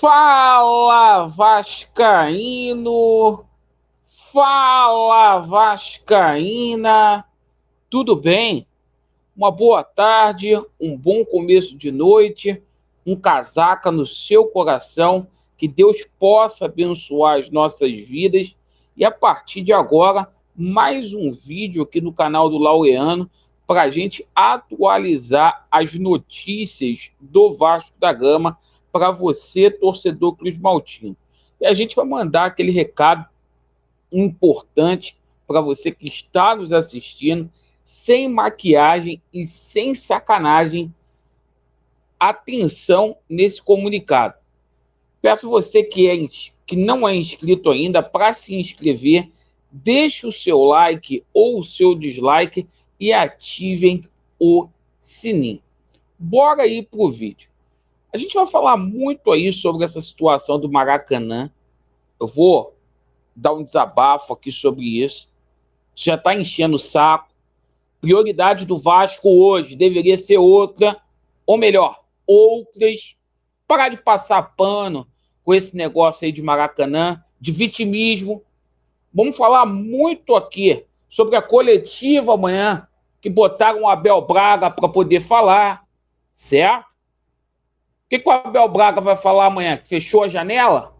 Fala, Vascaíno! Fala, Vascaína! Tudo bem? Uma boa tarde, um bom começo de noite, um casaca no seu coração, que Deus possa abençoar as nossas vidas. E a partir de agora, mais um vídeo aqui no canal do Laureano para a gente atualizar as notícias do Vasco da Gama para você, torcedor cruzmaltino. E a gente vai mandar aquele recado importante para você que está nos assistindo, sem maquiagem e sem sacanagem. Atenção nesse comunicado. Peço você que não é inscrito ainda para se inscrever, deixe o seu like ou o seu dislike e ativem o sininho. Bora aí para o vídeo. A gente vai falar muito aí sobre essa situação do Maracanã. Eu vou dar um desabafo aqui sobre isso. Já está enchendo o saco. Prioridade do Vasco hoje deveria ser outra, ou melhor, outras. Parar de passar pano com esse negócio aí de Maracanã, de vitimismo. Vamos falar muito aqui sobre a coletiva amanhã, que botaram o Abel Braga para poder falar, certo? O que o Abel Braga vai falar amanhã? Que fechou a janela?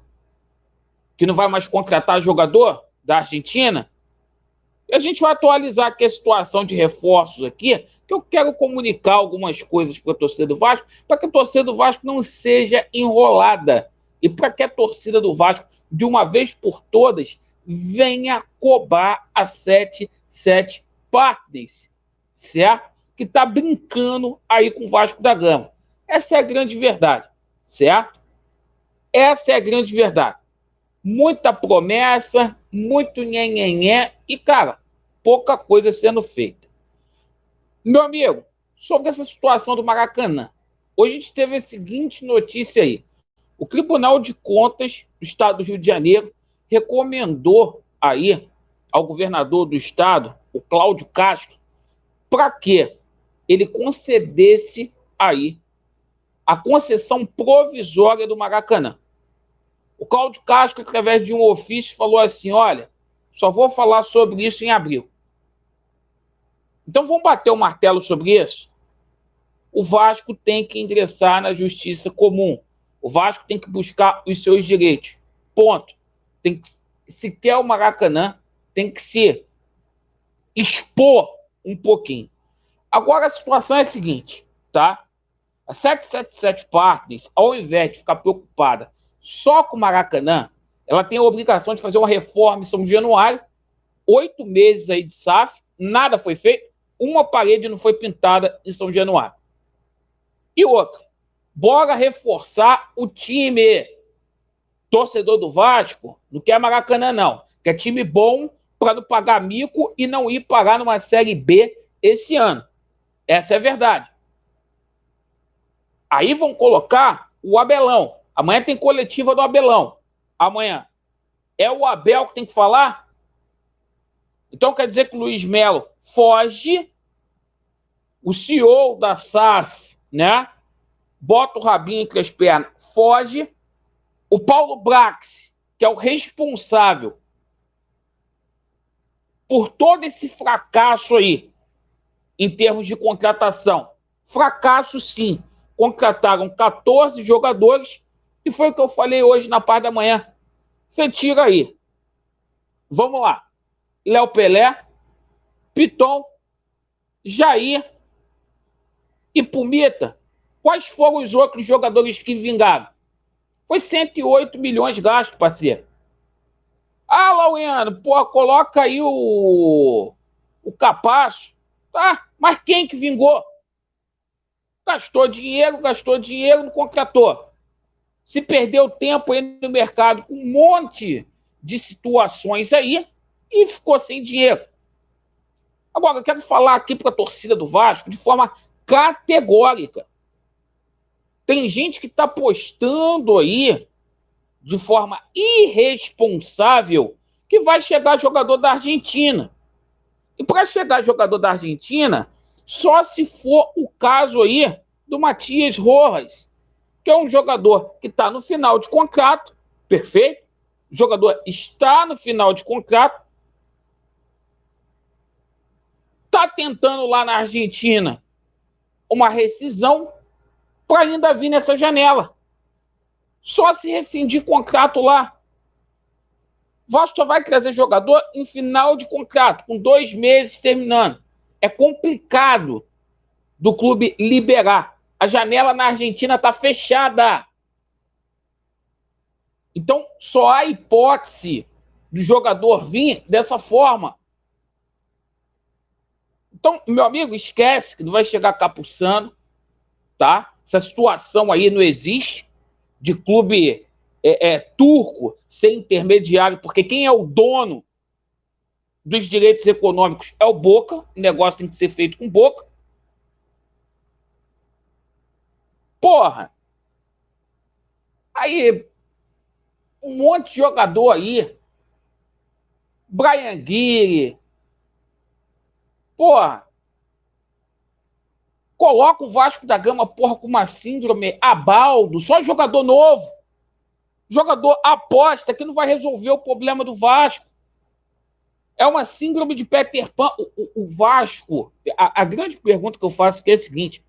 Que não vai mais contratar jogador da Argentina? E a gente vai atualizar aqui a situação de reforços aqui, que eu quero comunicar algumas coisas para a torcida do Vasco, para que a torcida do Vasco não seja enrolada e para que a torcida do Vasco, de uma vez por todas, venha cobrar a 77 Partners, certo? Que está brincando aí com o Vasco da Gama. Essa é a grande verdade, certo? Essa é a grande verdade. Muita promessa, muito nhenhenhé e, cara, pouca coisa sendo feita. Meu amigo, sobre essa situação do Maracanã, hoje a gente teve a seguinte notícia aí. O Tribunal de Contas do Estado do Rio de Janeiro recomendou aí ao governador do estado, o Cláudio Castro, para que ele concedesse aí a concessão provisória do Maracanã. O Cláudio Castro, através de um ofício, falou assim: olha, só vou falar sobre isso em abril. Então vamos bater o martelo sobre isso? O Vasco tem que ingressar na justiça comum. O Vasco tem que buscar os seus direitos. Ponto. Tem que, se quer o Maracanã, tem que se expor um pouquinho. Agora a situação é a seguinte, tá? A 777 Partners, ao invés de ficar preocupada só com o Maracanã, ela tem a obrigação de fazer uma reforma em São Januário, 8 meses aí de SAF, nada foi feito, uma parede não foi pintada em São Januário. E outra, bora reforçar o time. Torcedor do Vasco não quer Maracanã, não. Quer time bom para não pagar mico e não ir parar numa Série B esse ano. Essa é a verdade. Aí vão colocar o Abelão. Amanhã tem coletiva do Abelão. Amanhã. É o Abel que tem que falar? Então quer dizer que o Luiz Melo foge, o CEO da SAF, né? Bota o rabinho entre as pernas, foge. O Paulo Brax, que é o responsável por todo esse fracasso aí, em termos de contratação. Fracasso, sim. Contrataram 14 jogadores e foi o que eu falei hoje na parte da manhã. Você tira aí. Vamos lá. Léo Pelé, Piton, Jair e Pumita. Quais foram os outros jogadores que vingaram? Foi 108 milhões gastos, parceiro. Ah, Laureano, pô, coloca aí o Capacho. Tá, mas quem que vingou? Gastou dinheiro, não contratou. Se perdeu tempo aí no mercado com um monte de situações aí e ficou sem dinheiro. Agora, eu quero falar aqui para a torcida do Vasco de forma categórica. Tem gente que está postando aí de forma irresponsável que vai chegar jogador da Argentina. E para chegar jogador da Argentina, só se for o caso aí do Matias Rojas, que é um jogador que está no final de contrato, perfeito? O jogador está no final de contrato, está tentando lá na Argentina uma rescisão para ainda vir nessa janela. Só se rescindir contrato lá. Vasco só vai trazer jogador em final de contrato, com 2 meses terminando. É complicado do clube liberar. A janela na Argentina está fechada. Então, só há hipótese do jogador vir dessa forma. Então, meu amigo, esquece que não vai chegar capuçando, tá? Essa situação aí não existe de clube turco sem intermediário, porque quem é o dono dos direitos econômicos é o Boca, o negócio tem que ser feito com Boca. Porra! Aí, um monte de jogador aí, Brian Guiri, porra, coloca o Vasco da Gama, porra, com uma síndrome Abaldo, só jogador novo, jogador aposta que não vai resolver o problema do Vasco. É uma síndrome de Peter Pan. O Vasco, a grande pergunta que eu faço aqui é a seguinte: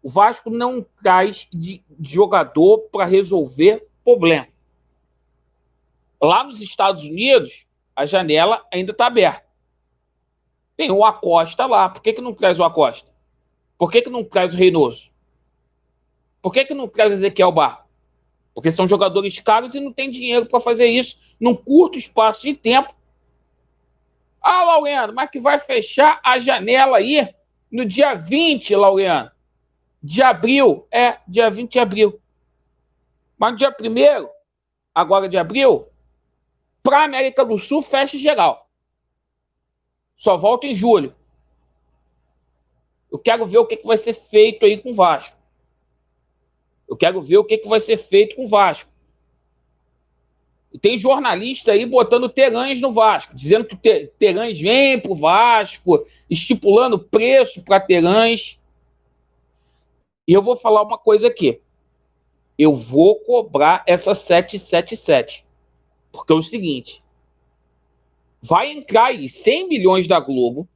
o Vasco não traz de jogador para resolver problema. Lá nos Estados Unidos, a janela ainda está aberta. Tem o Acosta lá. Por que não traz o Acosta? Por que não traz o Reynoso? Por que não traz Ezequiel Barco? Porque são jogadores caros e não tem dinheiro para fazer isso num curto espaço de tempo. Ah, Laureano, mas que vai fechar a janela aí no dia 20, Laureano, de abril. Dia 20 de abril. Mas no dia 1º, agora de abril, para a América do Sul, fecha geral. Só volta em julho. Eu quero ver o que vai ser feito aí com o Vasco. Eu quero ver o que vai ser feito com o Vasco. E tem jornalista aí botando Terãs no Vasco, dizendo que Terãs vem pro Vasco, estipulando preço para Terãs. E eu vou falar uma coisa aqui. Eu vou cobrar essa 777. Porque é o seguinte: vai entrar aí 100 milhões da Globo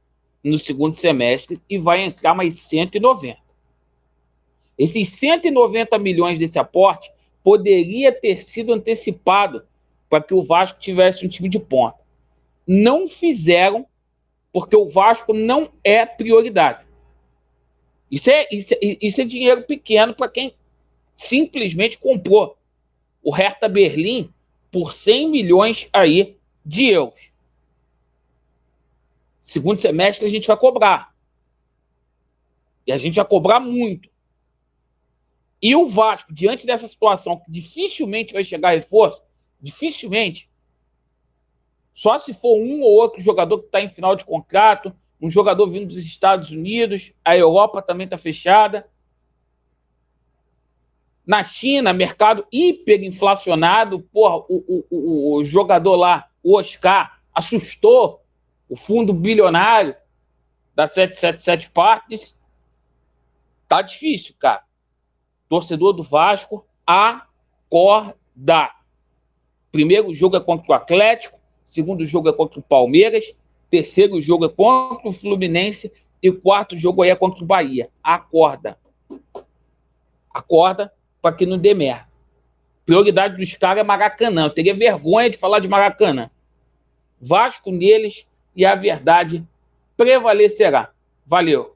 no segundo semestre e vai entrar mais 190. Esses 190 milhões desse aporte poderia ter sido antecipado para que o Vasco tivesse um time de ponta. Não fizeram, porque o Vasco não é prioridade. Isso é dinheiro pequeno para quem simplesmente comprou o Hertha Berlim por 100 milhões aí de euros. Segundo semestre a gente vai cobrar. E a gente vai cobrar muito. E o Vasco, diante dessa situação, que dificilmente vai chegar a reforço, dificilmente, só se for um ou outro jogador que está em final de contrato, um jogador vindo dos Estados Unidos, a Europa também está fechada. Na China, mercado hiperinflacionado, porra, o jogador lá, o Oscar, assustou o fundo bilionário da 777 Partners. Tá difícil, cara. Torcedor do Vasco, acorda. Primeiro jogo é contra o Atlético, segundo jogo é contra o Palmeiras, terceiro jogo é contra o Fluminense e o quarto jogo aí é contra o Bahia. Acorda. Acorda para que não dê merda. Prioridade dos caras é Maracanã. Eu teria vergonha de falar de Maracanã. Vasco neles e a verdade prevalecerá. Valeu.